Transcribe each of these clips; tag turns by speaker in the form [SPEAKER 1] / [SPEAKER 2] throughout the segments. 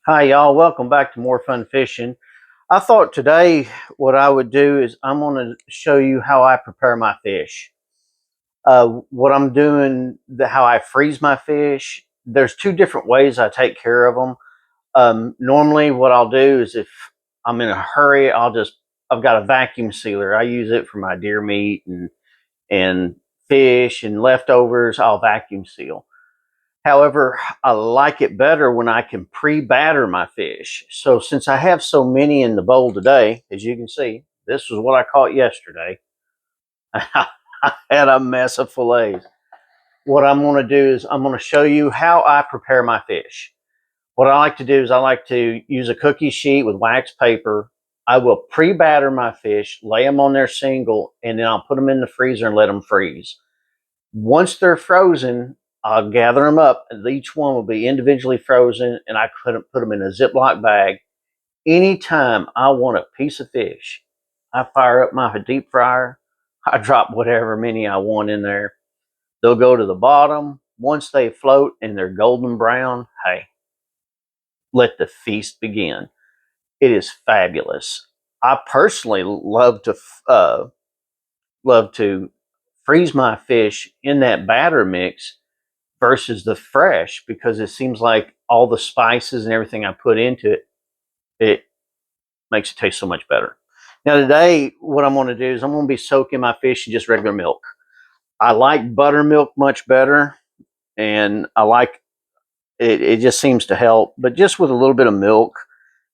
[SPEAKER 1] Hi, y'all. Welcome back to More Fun Fishing. I thought today what I would do is I'm going to show you how I prepare my fish. What I'm doing, how I freeze my fish. There's two different ways I take care of them. Normally, what I'll do is if I'm in a hurry, I've got a vacuum sealer. I use it for my deer meat and fish and leftovers. I'll vacuum seal. However, I like it better when I can pre-batter my fish. So since I have so many in the bowl today, as you can see, this was what I caught yesterday. I had a mess of fillets. What I'm going to do is I'm going to show you how I prepare my fish. What I like to do is I like to use a cookie sheet with wax paper. I will pre-batter my fish, lay them on there single, and then I'll put them in the freezer and let them freeze. Once they're frozen, I'll gather them up, and each one will be individually frozen, and I couldn't put them in a Ziploc bag. Anytime I want a piece of fish, I fire up my deep fryer. I drop whatever many I want in there. They'll go to the bottom. Once they float and they're golden brown, hey, let the feast begin. It is fabulous. I personally love to freeze my fish in that batter mix versus the fresh because it seems like all the spices and everything I put into it, it makes it taste so much better. Now today, what I'm going to do is I'm going to be soaking my fish in just regular milk. I like buttermilk much better, and I like it. It just seems to help, but just with a little bit of milk,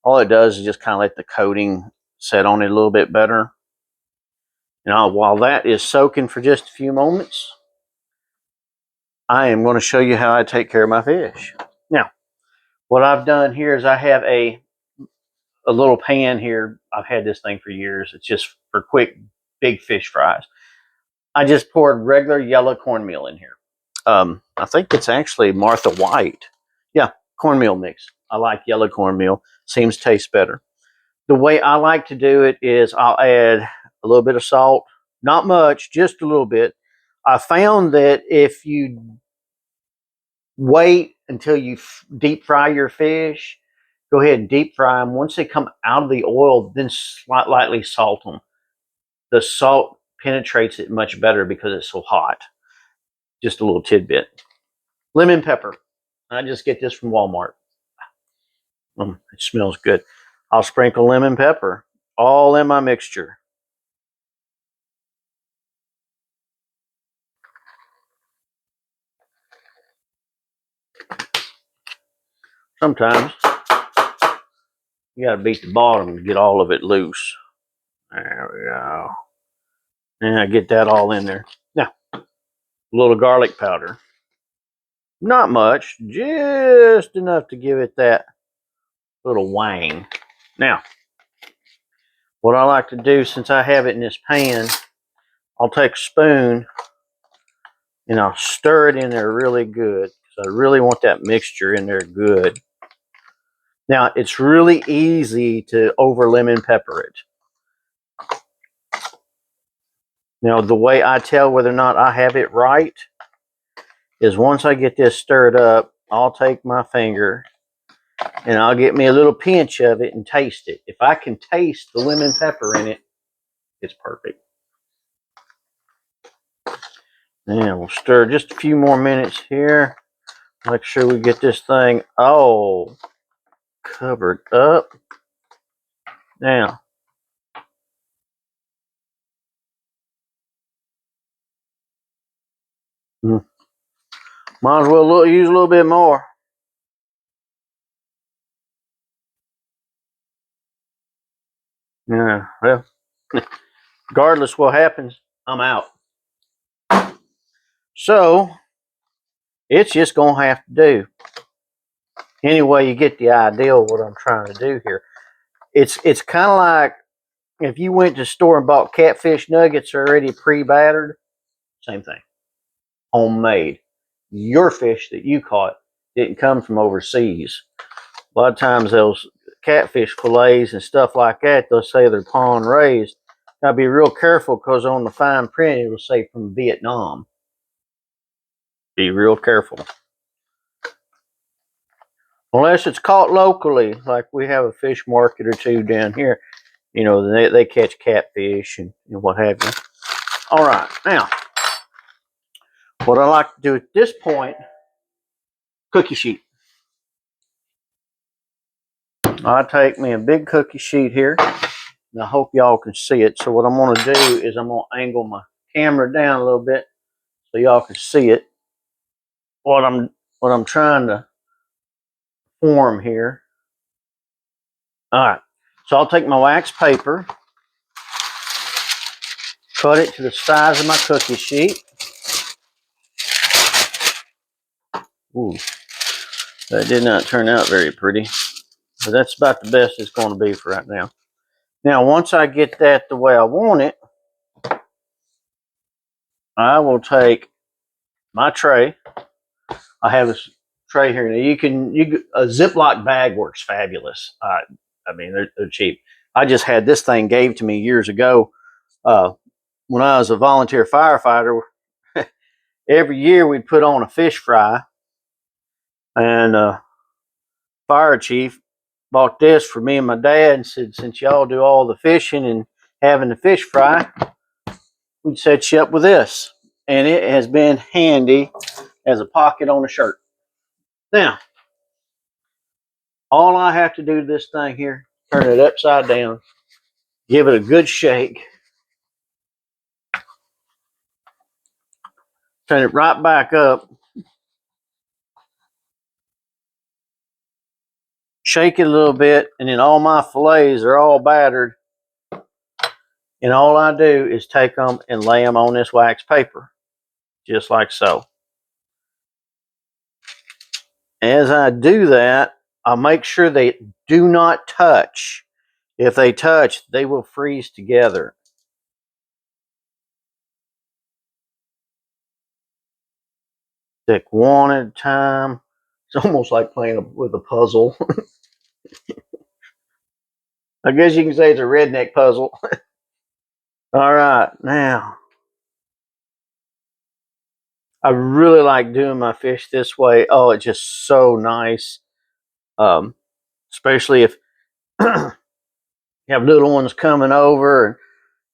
[SPEAKER 1] all it does is just kind of let the coating set on it a little bit better. Now, while that is soaking for just a few moments, I am going to show you how I take care of my fish. Now, what I've done here is I have a little pan here. I've had this thing for years. It's just for quick, big fish fries. I just poured regular yellow cornmeal in here. I think it's actually Martha White. Yeah, cornmeal mix. I like yellow cornmeal. Seems to taste better. The way I like to do it is I'll add a little bit of salt. Not much, just a little bit. I found that if you wait until you deep fry your fish, go ahead and deep fry them. Once they come out of the oil, then lightly salt them. The salt penetrates it much better because it's so hot. Just a little tidbit. Lemon pepper. I just get this from Walmart. It smells good. I'll sprinkle lemon pepper all in my mixture. Sometimes you got to beat the bottom to get all of it loose. There we go. And I get that all in there. Now, a little garlic powder. Not much, just enough to give it that little wang. Now, what I like to do, since I have it in this pan, I'll take a spoon and I'll stir it in there really good because I really want that mixture in there good. Now, it's really easy to over lemon pepper it. Now, the way I tell whether or not I have it right is once I get this stirred up, I'll take my finger and I'll get me a little pinch of it and taste it. If I can taste the lemon pepper in it, it's perfect. And we'll stir just a few more minutes here. Make sure we get this thing all covered up. Now, might as well use a little bit more. Yeah, well, regardless what happens, I'm out. So, it's just going to have to do. Anyway, you get the idea of what I'm trying to do here. It's kind of like if you went to the store and bought catfish nuggets already pre-battered, same thing. Homemade. Your fish that you caught didn't come from overseas. A lot of times those catfish fillets and stuff like that, they'll say they're pond raised. Gotta be real careful because on the fine print it will say from Vietnam. Be real careful. Unless it's caught locally, like we have a fish market or two down here. You know, they catch catfish and what have you. All right, now, what I like to do at this point, cookie sheet. I take me a big cookie sheet here, and I hope y'all can see it. So what I'm going to do is I'm going to angle my camera down a little bit so y'all can see it. What I'm trying to form here. All right, so I'll take my wax paper, cut it to the size of my cookie sheet. Ooh, that did not turn out very pretty, but that's about the best it's going to be for right now. Now, once I get that the way I want it, I will take my tray. I have this tray here. Now a Ziploc bag works fabulous. I mean, they're cheap. I just had this thing gave to me years ago when I was a volunteer firefighter. Every year we'd put on a fish fry, and fire chief bought this for me and my dad and said, since y'all do all the fishing and having the fish fry, we'd set you up with this. And it has been handy as a pocket on a shirt. Now, all I have to do to this thing here, turn it upside down, give it a good shake, turn it right back up, shake it a little bit, and then all my fillets are all battered. And all I do is take them and lay them on this wax paper, just like so. As I do that, I'll make sure they do not touch. If they touch, they will freeze together. Stick one at a time. It's almost like playing with a puzzle. I guess you can say it's a redneck puzzle. All right, now I really like doing my fish this way. Oh, it's just so nice. Especially if you have little ones coming over and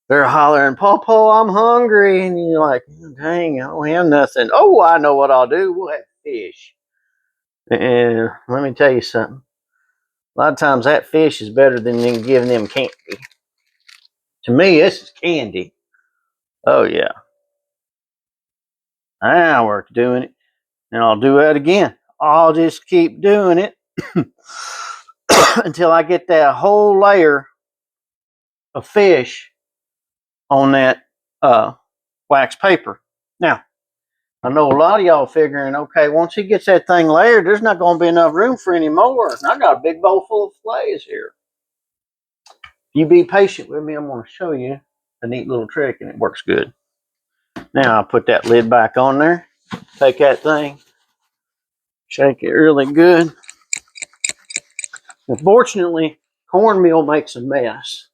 [SPEAKER 1] they're hollering, Pawpaw, I'm hungry. And you're like, dang, I don't have nothing. Oh, I know what I'll do. We'll have fish. And let me tell you something. A lot of times that fish is better than giving them candy. To me, this is candy. Oh, yeah. Now we're doing it. And I'll do that again. I'll just keep doing it until I get that whole layer of fish on that wax paper. Now, I know a lot of y'all figuring, okay, once he gets that thing layered, there's not going to be enough room for any more. And I got a big bowl full of fillets here. If you be patient with me, I'm going to show you a neat little trick, and it works good. Now I'll put that lid back on there. Take that thing, shake it really good. Unfortunately, cornmeal makes a mess.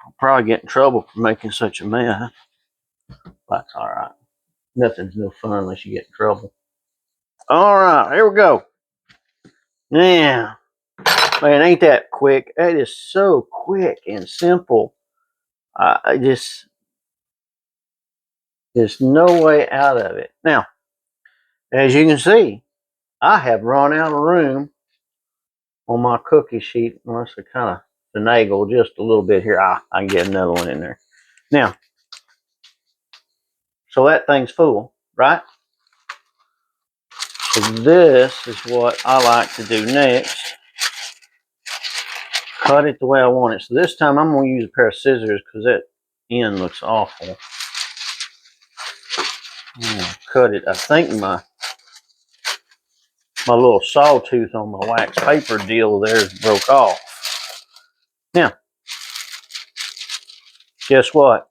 [SPEAKER 1] I'll probably get in trouble for making such a mess. That's all right. Nothing's no fun unless you get in trouble. All right, here we go. Now, man, ain't that quick? It is so quick and simple. There's no way out of it. Now, as you can see, I have run out of room on my cookie sheet. Unless I kind of finagle just a little bit here. I can get another one in there. Now, so that thing's full, right? So this is what I like to do next. Cut it the way I want it. So this time I'm going to use a pair of scissors because that end looks awful. Cut it. I think my little sawtooth on my wax paper deal there broke off. Now, guess what?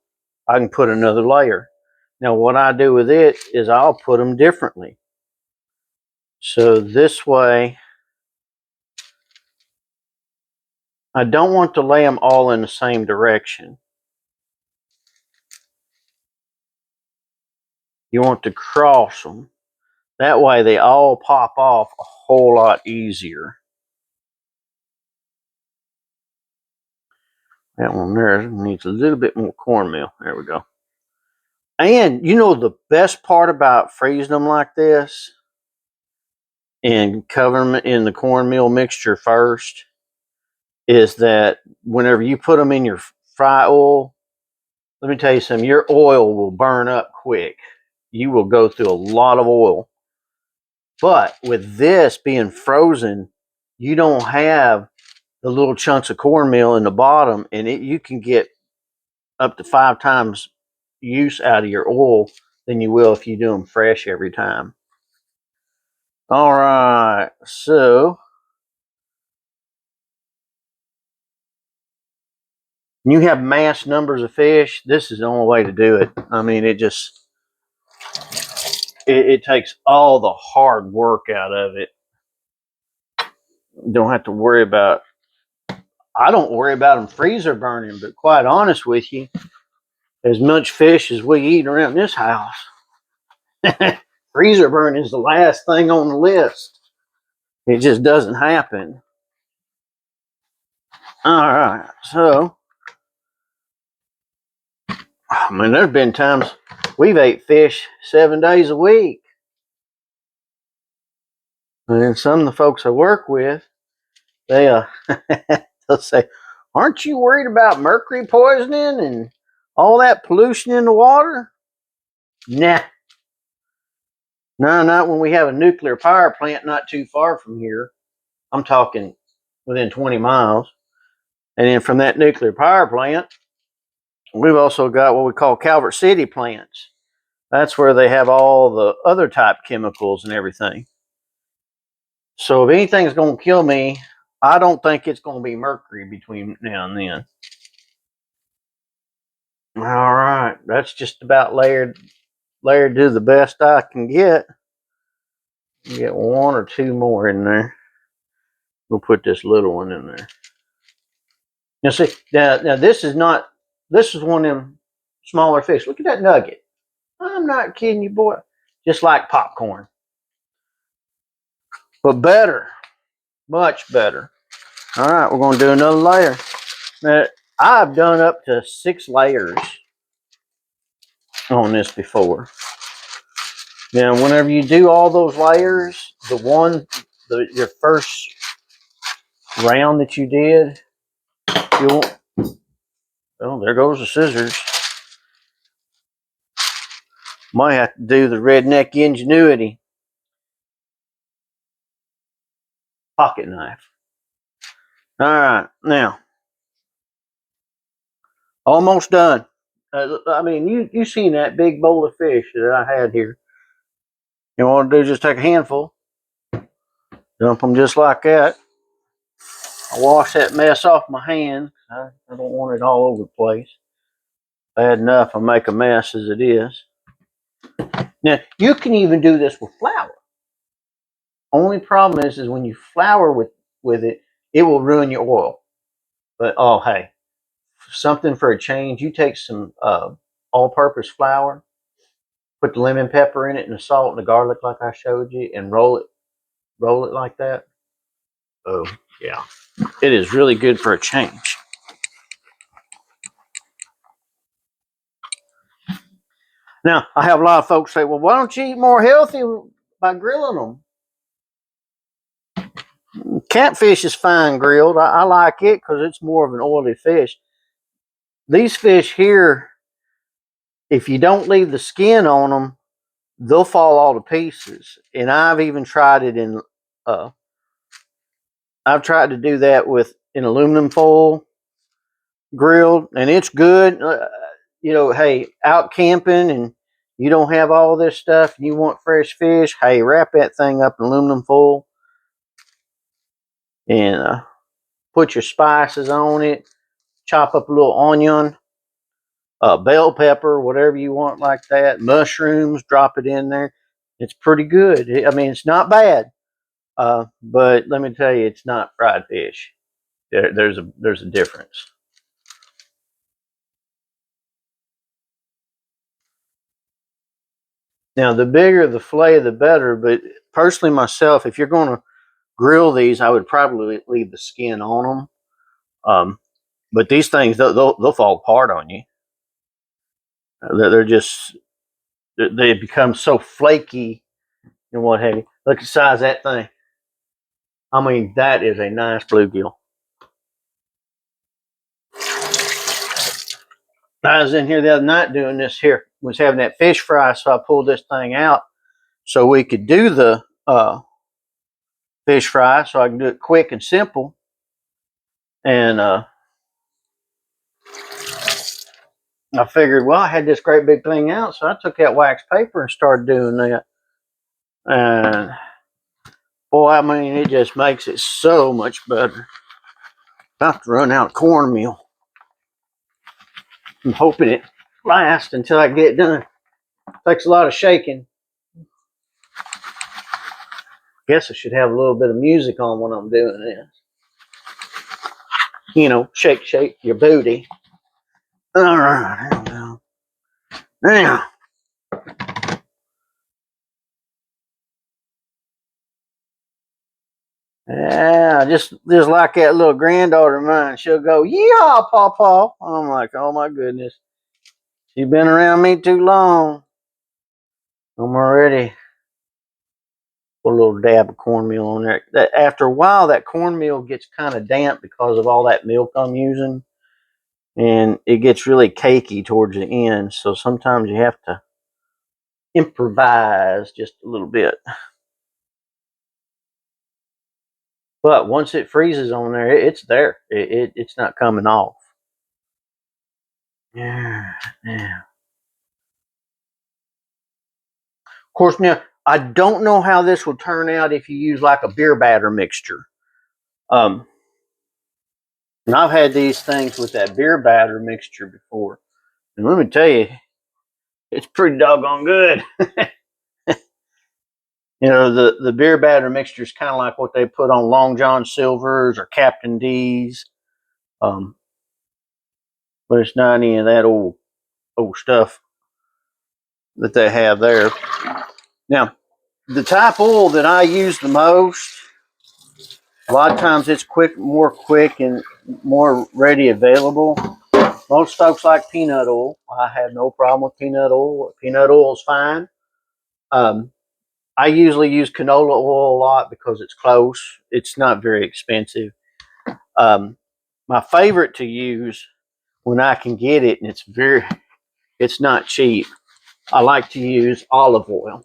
[SPEAKER 1] I can put another layer. Now, what I do with it is I'll put them differently. So this way, I don't want to lay them all in the same direction. You want to cross them. That way they all pop off a whole lot easier. That one there needs a little bit more cornmeal. There we go. And you know the best part about freezing them like this and covering them in the cornmeal mixture first is that whenever you put them in your fry oil, let me tell you something, your oil will burn up quick. You will go through a lot of oil. But with this being frozen, you don't have the little chunks of cornmeal in the bottom, and you can get up to 5 times use out of your oil than you will if you do them fresh every time. All right, so when you have mass numbers of fish, this is the only way to do it. I mean, it takes all the hard work out of it. You don't have to worry about, I don't worry about them freezer burning, but quite honest with you, as much fish as we eat around this house, freezer burn is the last thing on the list. It just doesn't happen. All right, so I mean, there's been times we've ate fish 7 days a week, and some of the folks I work with, they they'll say, "Aren't you worried about mercury poisoning and all that pollution in the water?" Nah, no, not when we have a nuclear power plant not too far from here. I'm talking within 20 miles. And then from that nuclear power plant, we've also got what we call Calvert City plants. That's where they have all the other type chemicals and everything. So if anything's going to kill me, I don't think it's going to be mercury between now and then. All right, that's just about layered to the best I can get. Get 1 or 2 more in there. We'll put this little one in there. Now see, now this is one of them smaller fish. Look at that nugget. I'm not kidding you, boy. Just like popcorn. But better. Much better. All right, we're going to do another layer. Now, I've done up to 6 layers on this before. Now, whenever you do all those layers, your first round that you did, oh, there goes the scissors. Might have to do the redneck ingenuity. Pocket knife. All right, now, almost done. I mean, you seen that big bowl of fish that I had here. You want to do just take a handful, dump them just like that. I wash that mess off my hand. I don't want it all over the place. Bad enough I make a mess as it is. Now, you can even do this with flour. Only problem is when you flour with it, it will ruin your oil. But oh, hey, something for a change. You take some all-purpose flour, put the lemon pepper in it and the salt and the garlic like I showed you, and roll it like that. Oh, yeah. It is really good for a change. Now, I have a lot of folks say, well, why don't you eat more healthy by grilling them? Catfish is fine grilled. I like it because it's more of an oily fish. These fish here, if you don't leave the skin on them, they'll fall all to pieces. And I've even tried it I've tried to do that with an aluminum foil grilled, and it's good. Hey, out camping and you don't have all this stuff and you want fresh fish, hey, wrap that thing up in aluminum foil and put your spices on it, chop up a little onion, bell pepper, whatever you want like that, mushrooms, drop it in there. It's pretty good. I mean, it's not bad, but let me tell you, it's not fried fish. There's a difference. Now, the bigger the fillet, the better. But personally, myself, if you're going to grill these, I would probably leave the skin on them. But these things, they'll fall apart on you. They're just they become so flaky and what have you. Look at the size of that thing. I mean, that is a nice bluegill. I was in here the other night doing this here. Was having that fish fry, so I pulled this thing out so we could do the fish fry, so I can do it quick and simple. And I figured, well, I had this great big thing out, so I took that wax paper and started doing that. And boy, I mean, it just makes it so much better. About to run out of cornmeal. I'm hoping it lasts until I get it done. Takes a lot of shaking. Guess I should have a little bit of music on when I'm doing this. You know, shake, shake your booty. All right, here we go. Now, yeah, just like that little granddaughter of mine. She'll go, "Yeehaw, Pawpaw." I'm like, oh my goodness, she's been around me too long. I'm already put a little dab of cornmeal on there. That after a while, that cornmeal gets kind of damp because of all that milk I'm using, and it gets really cakey towards the end. So sometimes you have to improvise just a little bit. But once it freezes on there, it's there. It's not coming off. Yeah, yeah. Of course, now I don't know how this will turn out if you use like a beer batter mixture. Um, and I've had these things with that beer batter mixture before, and let me tell you, it's pretty doggone good. You know, the beer batter mixture is kind of like what they put on Long John Silver's or Captain D's, um, but it's not any of that old stuff that they have there. Now, the type oil that I use the most, a lot of times it's more quick and more ready available. Most folks like peanut oil. I have no problem with peanut oil. Peanut oil is fine. Um, I usually use canola oil a lot because it's close. It's not very expensive. Um, my favorite to use when I can get it, and it's not cheap. I like to use olive oil.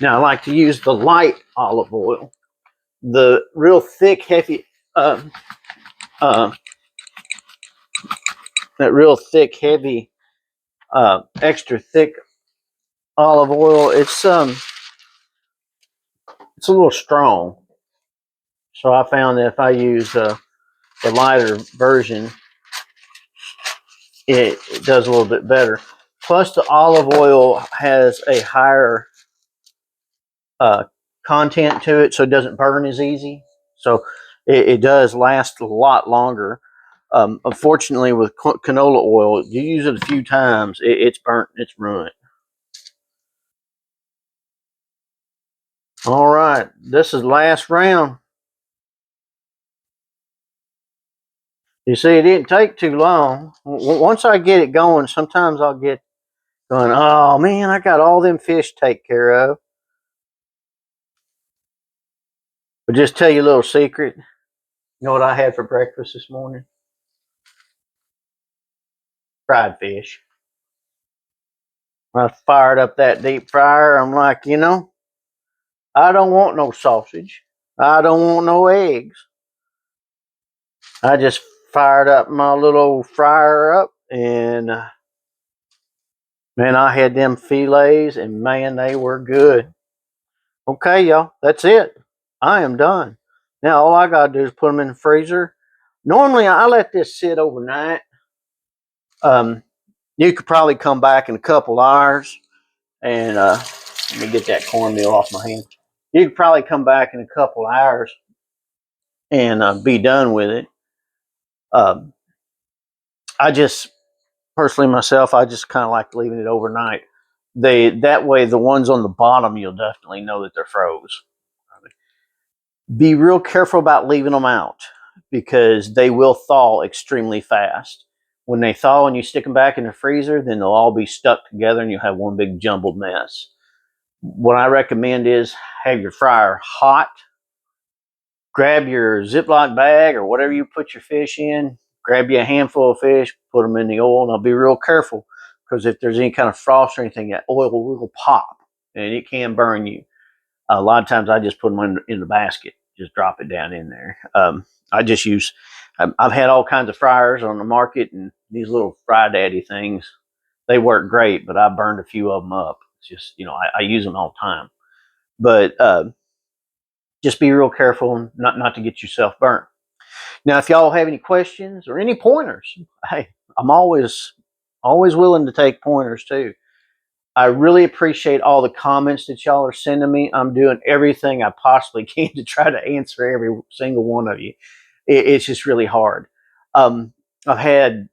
[SPEAKER 1] Now I like to use the light olive oil. The real thick, heavy, uh, uh, that real thick, heavy, extra thick olive oil. It's a little strong. So I found that if I use the lighter version, it does a little bit better. Plus, the olive oil has a higher uh, content to it, so it doesn't burn as easy. So it does last a lot longer. Unfortunately, with canola oil, you use it a few times, it's burnt, it's ruined. All right, this is last round. You see, it didn't take too long. Once I get it going, sometimes I'll get going, oh man, I got all them fish to take care of. But just tell you a little secret. You know what I had for breakfast this morning? Fried fish. I fired up that deep fryer. I'm like, I don't want no sausage. I don't want no eggs. I just fired up my little old fryer up, and man, I had them fillets, and man, they were good. Okay, y'all, that's it. I am done. Now all I gotta do is put them in the freezer. Normally, I let this sit overnight. Um, you could probably come back in a couple hours, and let me get that cornmeal off my hand. You could probably come back in a couple hours and be done with it. Um, I just personally myself, I just kind of like leaving it overnight. that way the ones on the bottom, you'll definitely know that they're froze. Be real careful about leaving them out because they will thaw extremely fast. When they thaw and you stick them back in the freezer, then they'll all be stuck together and you'll have one big jumbled mess. What I recommend is have your fryer hot. Grab your Ziploc bag or whatever you put your fish in. Grab you a handful of fish, put them in the oil. Now be real careful because if there's any kind of frost or anything, that oil will pop and it can burn you. A lot of times I just put them in the basket, just drop it down in there. I just use, I've had all kinds of fryers on the market, and these little Fry Daddy things, they work great, but I burned a few of them up. It's just, I use them all the time. But just be real careful not to get yourself burnt. Now, if y'all have any questions or any pointers, hey, I'm always willing to take pointers too. I really appreciate all the comments that y'all are sending me. I'm doing everything I possibly can to try to answer every single one of you. It's just really hard. I've had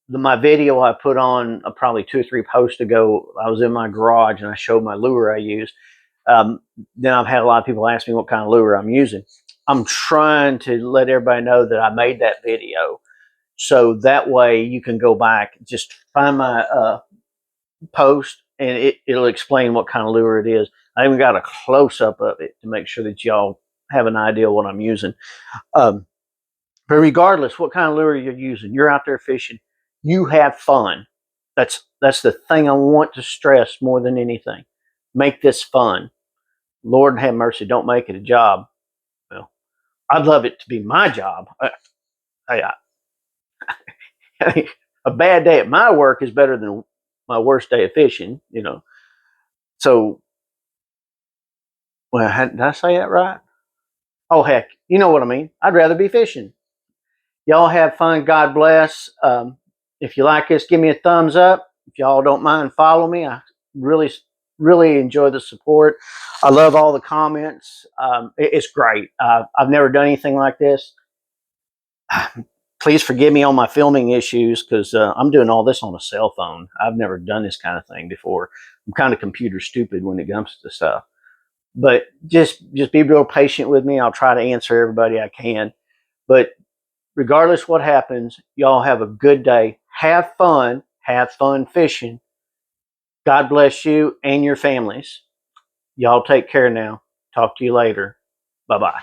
[SPEAKER 1] my video I put on probably 2 or 3 posts ago. I was in my garage and I showed my lure I use. Then I've had a lot of people ask me what kind of lure I'm using. I'm trying to let everybody know that I made that video. So that way you can go back, just find my post, and it'll explain what kind of lure it is. I even got a close-up of it to make sure that y'all have an idea what I'm using. But regardless what kind of lure you're using, you're out there fishing, you have fun. That's the thing I want to stress more than anything. Make this fun. Lord have mercy, don't make it a job. Well, I'd love it to be my job. A bad day at my work is better than my worst day of fishing, So, well, did I say that right? Oh, heck, you know what I mean. I'd rather be fishing. Y'all have fun. God bless. If you like this, give me a thumbs up. If y'all don't mind, follow me. I really, really enjoy the support. I love all the comments. It's great. I've never done anything like this. Please forgive me on my filming issues because I'm doing all this on a cell phone. I've never done this kind of thing before. I'm kind of computer stupid when it comes to stuff. But just be real patient with me. I'll try to answer everybody I can. But regardless what happens, y'all have a good day. Have fun. Have fun fishing. God bless you and your families. Y'all take care now. Talk to you later. Bye-bye.